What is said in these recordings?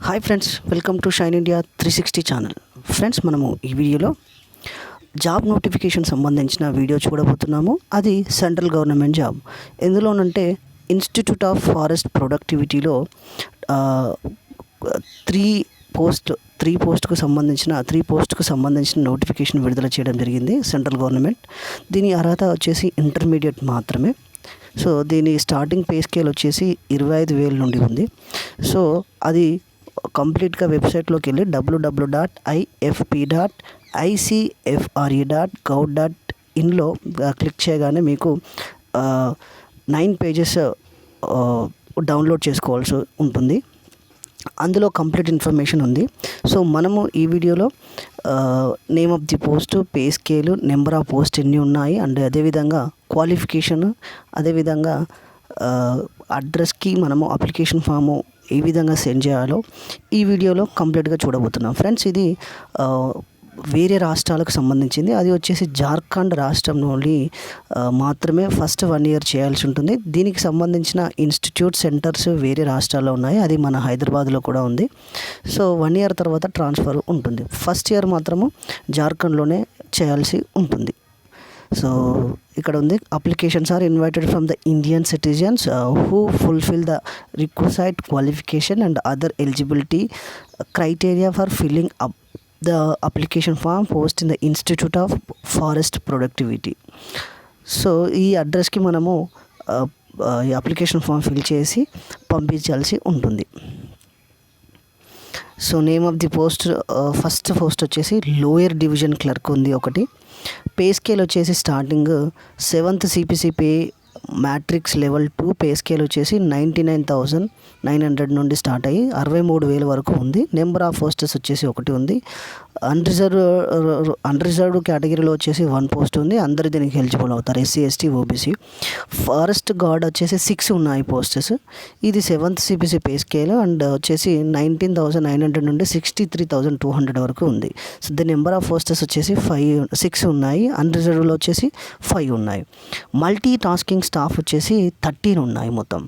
Hi friends, welcome to Shine India 360 channel. Friends, మనము ఈ వీడియోలో జాబ్ నోటిఫికేషన్ సంబంధించిన వీడియో చూడబోతున్నాము. అది సెంట్రల్ గవర్నమెంట్ జాబ్. ఎందులోనంటే ఇన్స్టిట్యూట్ ఆఫ్ ఫారెస్ట్ ప్రొడక్టివిటీలో త్రీ పోస్ట్కు సంబంధించిన నోటిఫికేషన్ విడుదల చేయడం జరిగింది సెంట్రల్ గవర్నమెంట్. దీని అర్హత వచ్చేసి ఇంటర్మీడియట్ మాత్రమే. సో దీని స్టార్టింగ్ పే స్కేల్ వచ్చేసి 25,000 నుండి ఉంది. సో అది కంప్లీట్గా వెబ్సైట్లోకి వెళ్ళి www.ifp.icfre.gov.inలో క్లిక్ చేయగానే మీకు 9 పేజెస్ డౌన్లోడ్ చేసుకోవాల్సి ఉంటుంది. అందులో కంప్లీట్ ఇన్ఫర్మేషన్ ఉంది. సో మనము ఈ వీడియోలో name of the post, pay scale, number of post ఎన్ని ఉన్నాయి, అండ్ అదేవిధంగా క్వాలిఫికేషన్, అదేవిధంగా అడ్రస్కి మనము అప్లికేషన్ ఫాము ఏ విధంగా సెండ్ చేయాలో ఈ వీడియోలో కంప్లీట్గా చూడబోతున్నాం. ఫ్రెండ్స్, ఇది వేరే రాష్ట్రాలకు సంబంధించింది. అది వచ్చేసి జార్ఖండ్ రాష్ట్రం నుండి మాత్రమే ఫస్ట్ 1 year చేయాల్సి ఉంటుంది. దీనికి సంబంధించిన ఇన్స్టిట్యూట్ సెంటర్స్ వేరే రాష్ట్రాల్లో ఉన్నాయి. అది మన హైదరాబాద్లో కూడా ఉంది. సో 1 year తర్వాత ట్రాన్స్ఫర్ ఉంటుంది. ఫస్ట్ ఇయర్ మాత్రము జార్ఖండ్లోనే చేయాల్సి ఉంటుంది. సో ఇక్కడ ఉంది, applications are invited from the Indian citizens who fulfil the required qualification and other eligibility criteria for filling up the application form post in the institute of forest productivity. So ఈ అడ్రస్కి మనము ఈ application form fill చేసి పంపించాల్సి ఉంటుంది. So name of the post, first post వచ్చేసి lower division clerk ఉంది ఒకటి. Pay scale వచ్చేసి starting 7th CPC pay matrix level 2 pay scale వచ్చేసి 99,900 నుండి స్టార్ట్ అయ్యి 63,000 వరకు ఉంది. నెంబర్ ఆఫ్ పోస్టెస్ వచ్చేసి ఒకటి ఉంది. అన్రిజర్వ్డ్ కేటగిరీలో వచ్చేసి 1 పోస్ట్ ఉంది. అందరు దీనికి ఎలిజిబుల్ అవుతారు, SC ST OBC. Forest gourd వచ్చేసి 6 ఉన్నాయి పోస్టెస్. ఇది 7th CPC pay scale and వచ్చేసి 19,900 నుండి 63,200 వరకు ఉంది. So the number of posts వచ్చేసి 6 ఉన్నాయి. అన్రిజర్వ్డ్లో వచ్చేసి 5 ఉన్నాయి. మల్టీ టాస్కింగ్ స్టాఫ్ వచ్చేసి 13 ఉన్నాయి. మొత్తం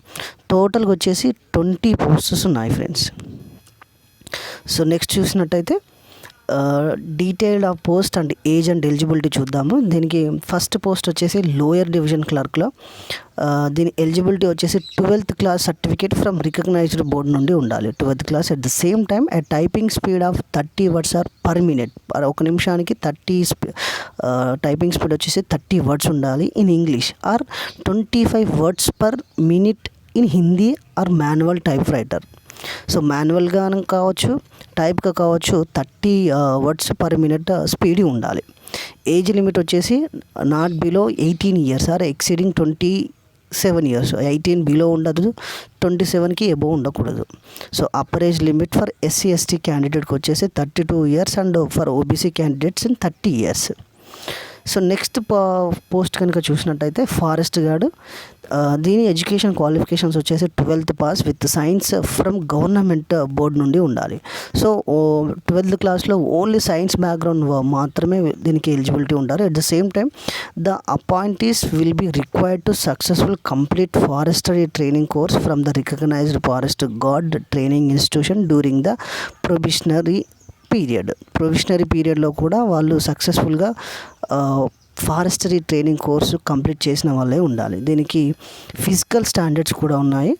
టోటల్గా వచ్చేసి 20 పోస్టెస్ ఉన్నాయి ఫ్రెండ్స్. సో నెక్స్ట్ చూసినట్టయితే detailed of post and age and eligibility చూద్దాము. దీనికి ఫస్ట్ పోస్ట్ వచ్చేసి లోయర్ డివిజన్ క్లర్క్లో. దీని ఎలిజిబిలిటీ వచ్చేసి 12th class certificate from recognised board నుండి ఉండాలి. 12th class at the same time a typing speed of 30 words or per minute. ఒక నిమిషానికి 30 టైపింగ్ స్పీడ్ వచ్చేసి 30 words ఉండాలి in English, or 25 words per minute in Hindi or manual type writer. So మాన్యువల్గా కావచ్చు, టైప్గా కావచ్చు, 30 words పర్ మినిట్ స్పీడ్ ఉండాలి. Age limit వచ్చేసి not below 18 years or exceeding 27 years. 18 below ఉండదు, 27కి ఎబో ఉండకూడదు. So upper age limit for SC ST క్యాండిడేట్కి వచ్చేసి 32 years and for OBC candidates in 30 years. So next post కనుక చూసినట్టయితే forest guard. దీని ఎడ్యుకేషన్ క్వాలిఫికేషన్స్ వచ్చేసి 12th pass with science from government board నుండి ఉండాలి. సో 12th క్లాస్లో ఓన్లీ సైన్స్ బ్యాక్గ్రౌండ్ మాత్రమే దీనికి ఎలిజిబిలిటీ ఉంటారు. At the same time the appointees will be required to successful complete forestry training course from the recognised forest guard training institution during the probationary పీరియడ్లో కూడా వాళ్ళు సక్సెస్ఫుల్గా forestry training course complete చేసిన వాళ్ళే ఉండాలి. దీనికి ఫిజికల్ స్టాండర్డ్స్ కూడా ఉన్నాయి.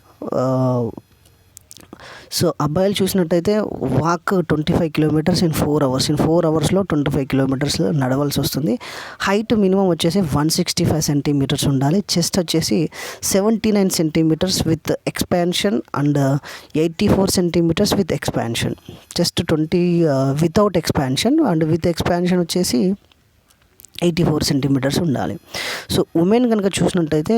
సో అబ్బాయిలు చూసినట్టయితే walk 25 kilometers in 4 hours. In 4 hours 25 kilometers నడవలసి వస్తుంది. హైట్ మినిమం వచ్చేసి 165 centimeters ఉండాలి. చెస్ట్ వచ్చేసి 79 centimeters with expansion and 84 centimeters with expansion. Chest 20 without expansion and with expansion వచ్చేసి 84 centimeters ఉండాలి. సో ఉమెన్ కనుక చూసినట్టయితే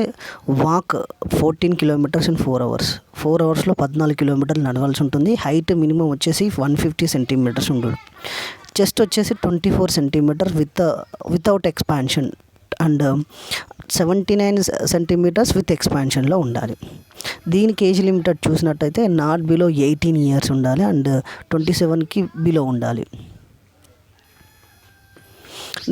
walk 14 kilometers in 4 hours. 4 hours 14 kilometers నడవాల్సి ఉంటుంది. Height minimum వచ్చేసి 150 centimeters ఉంటుంది. చెస్ట్ వచ్చేసి 24 centimeters without expansion and 79 centimeters with ఎక్స్పాన్షన్లో ఉండాలి. దీనికి ఏజ్ లిమిట్ చూసినట్టయితే నాట్ బిలో 18 years ఉండాలి అండ్ 27కి బిలో ఉండాలి.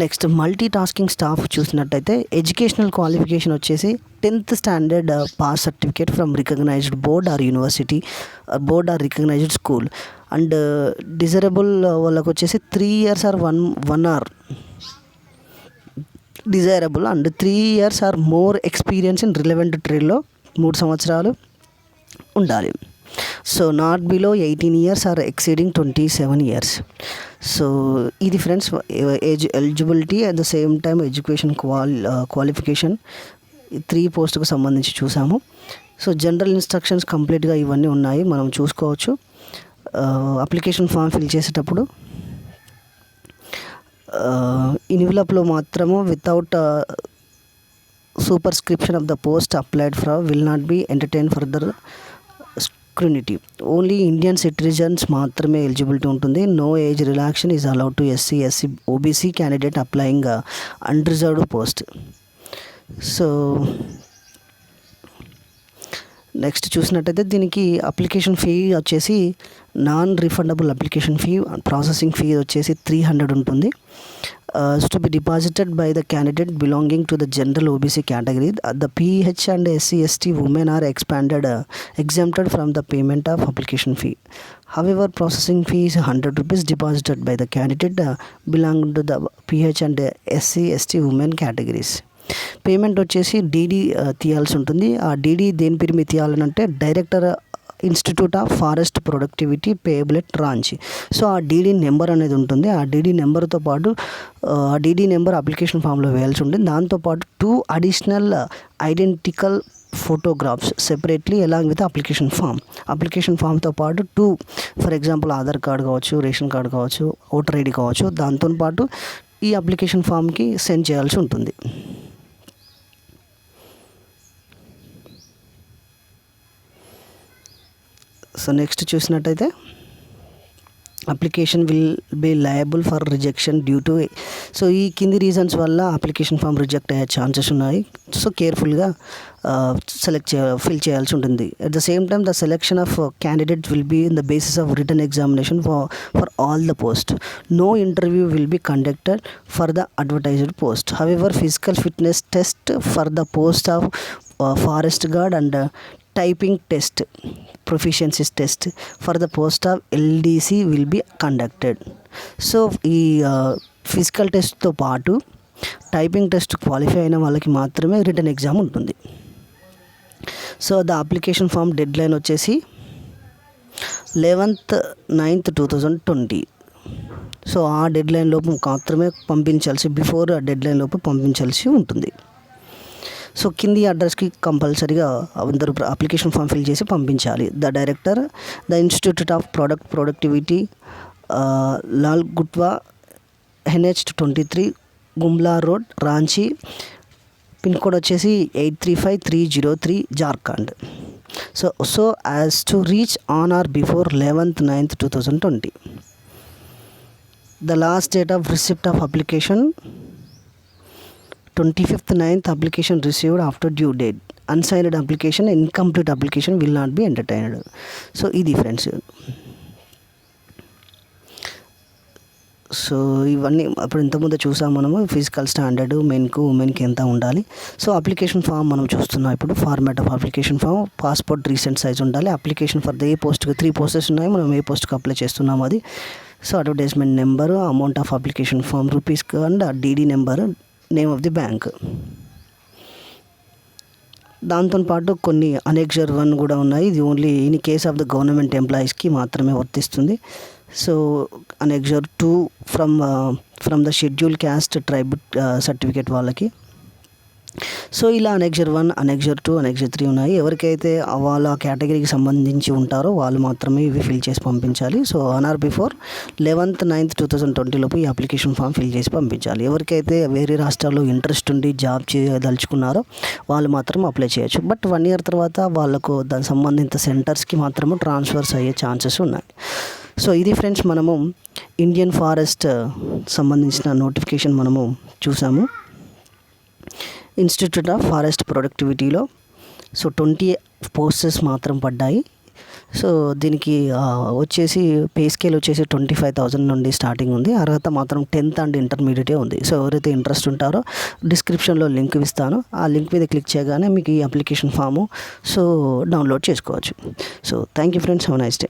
నెక్స్ట్ మల్టీ టాస్కింగ్ స్టాఫ్ చూసినట్టయితే ఎడ్యుకేషనల్ క్వాలిఫికేషన్ వచ్చేసి 10th standard pass certificate from recognised board or university, board or recognised school. And desirable వాళ్ళకి వచ్చేసి 3 years or 1 hour desirable and 3 years or more experience in relevant ట్రేడ్లో 3 సంవత్సరాలు ఉండాలి. So not below 18 years or exceeding 27 years. So ఇది friends age eligibility at the same time education qualification 3 పోస్టుకు సంబంధించి చూసాము. So general instructions కంప్లీట్గా ఇవన్నీ ఉన్నాయి, మనం చూసుకోవచ్చు. అప్లికేషన్ ఫామ్ ఫిల్ చేసేటప్పుడు ఇన్వెలప్లో మాత్రము without superscription of the post applied for will not be entertain further scrutiny. Only Indian citizens మాత్రమే ఎలిజిబిలిటీ ఉంటుంది. No age relaxation is allowed to SC, OBC candidate applying unreserved post. So next చూసినట్టయితే దీనికి application fee వచ్చేసి non refundable application fee, processing fee వచ్చేసి 300 ఉంటుంది. To be deposited by the candidate belonging to the general OBC category. The PH and SC/ST women are exempted from the payment of application fee. However, processing fee is 100 rupees deposited by the candidate belonging to the PH and SC/ST women categories. Payment వచ్చేసి DD తీయాల్సి ఉంటుంది. ఆ DD దేని పేరు మీద తీయాలనంటే director institute of forest productivity payable at Ranchi. So ఆ DD number అనేది ఉంటుంది. ఆ డీడీ నెంబర్తో పాటు ఆ డీడీ నెంబర్ అప్లికేషన్ ఫామ్లో వేయాల్సి ఉంటుంది. దాంతోపాటు 2 additional identical photographs separately along with application ఫామ్తో పాటు 2, ఫర్ ఎగ్జాంపుల్ ఆధార్ కార్డ్ కావచ్చు, రేషన్ కార్డ్ కావచ్చు, ఓటర్ ఐడి కావచ్చు, దాంతో పాటు ఈ అప్లికేషన్ ఫామ్కి సెండ్ చేయాల్సి ఉంటుంది. సో నెక్స్ట్ చూసినట్టయితే application will be liable for rejection due to. So ఈ కింది రీజన్స్ వల్ల అప్లికేషన్ ఫామ్ రిజెక్ట్ అయ్యే ఛాన్సెస్ ఉన్నాయి. సో కేర్ఫుల్గా ఫిల్ చేయాల్సి ఉంటుంది. At the same time the selection of candidate will be in the basis of written examination for all the post. No interview will be conducted for the advertised post. However physical fitness test for the post of forest guard and typing test proficiency test for the post of LDC will be conducted. So ఈ physical టెస్ట్తో పాటు typing test qualify అయిన వాళ్ళకి మాత్రమే written exam ఉంటుంది. So the application form deadline వచ్చేసి 11/9, 2020. So ఆ dead line లోపు మాత్రమే బిఫోర్ ఆ డెడ్ లైన్ లోపు పంపించాల్సి ఉంటుంది. సో కింది అడ్రస్కి కంపల్సరీగా అందరూ అప్లికేషన్ ఫామ్ ఫిల్ చేసి పంపించాలి. The director, the institute of productivity, Lal Gutwa, NH 23, Gumla road, Ranchi. Pin code వచ్చేసి 835303, Jharkhand. So as to reach on or before 11/9, 2020. The last date of receipt of application 25/9, application received after due date. Unsigned application, incomplete application will not be entertained. So ఇది friends. So ఇవన్నీ అప్పుడు ఇంతకుముందు చూసాం మనము. Physical standard మెన్కు ఉమెన్కి ఎంత ఉండాలి. So application form మనం చూస్తున్నాం ఇప్పుడు. Format of application form, passport recent size ఉండాలి. అప్లికేషన్ ఫర్ ద ఏ పోస్ట్కి 3 పోస్టెస్ ఉన్నాయి, మనం ఏ పోస్ట్కి అప్లై చేస్తున్నాం అది. So advertisement number, amount of application form రూపీస్కి and DD number, name of the bank. దాంతోపాటు కొన్ని అనెక్జర్ 1 కూడా ఉన్నాయి. ఇది only in case of the government ఎంప్లాయీస్కి మాత్రమే వర్తిస్తుంది. So annexure 2 from the schedule caste tribe certificate వాళ్ళకి. సో ఇలా అనెక్జర్ 1, అనెక్జర్ 2, అనెక్జర్ 3 ఉన్నాయి. ఎవరికైతే వాళ్ళ కేటగిరీకి సంబంధించి ఉంటారో వాళ్ళు మాత్రమే ఇవి ఫిల్ చేసి పంపించాలి. సో ఆన్ ఆర్ బిఫోర్ 11/9, 2020 లోపు ఈ అప్లికేషన్ ఫామ్ ఫిల్ చేసి పంపించాలి. ఎవరికైతే వేరే రాష్ట్రాల్లో ఇంట్రెస్ట్ ఉండి జాబ్ చేయదలుచుకున్నారో వాళ్ళు మాత్రం అప్లై చేయొచ్చు. బట్ 1 year తర్వాత వాళ్ళకు దానికి సంబంధిత సెంటర్స్కి మాత్రము ట్రాన్స్ఫర్స్ అయ్యే ఛాన్సెస్ ఉన్నాయి. సో ఇది ఫ్రెండ్స్, మనము ఇండియన్ ఫారెస్ట్ సంబంధించిన నోటిఫికేషన్ మనము చూసాము. ఇన్స్టిట్యూట్ ఆఫ్ ఫారెస్ట్ ప్రొడక్టివిటీలో సో 20 పోస్టెస్ మాత్రం పడ్డాయి. సో దీనికి వచ్చేసి పే స్కేల్ వచ్చేసి 25,000 నుండి స్టార్టింగ్ ఉంది. అర్హత మాత్రం 10th అండ్ ఇంటర్మీడియటే ఉంది. సో ఎవరైతే ఇంట్రెస్ట్ ఉంటారో డిస్క్రిప్షన్లో లింక్ ఇస్తాను, ఆ లింక్ మీద క్లిక్ చేయగానే మీకు ఈ అప్లికేషన్ ఫాము సో డౌన్లోడ్ చేసుకోవచ్చు. So thank you friends, have a nice day.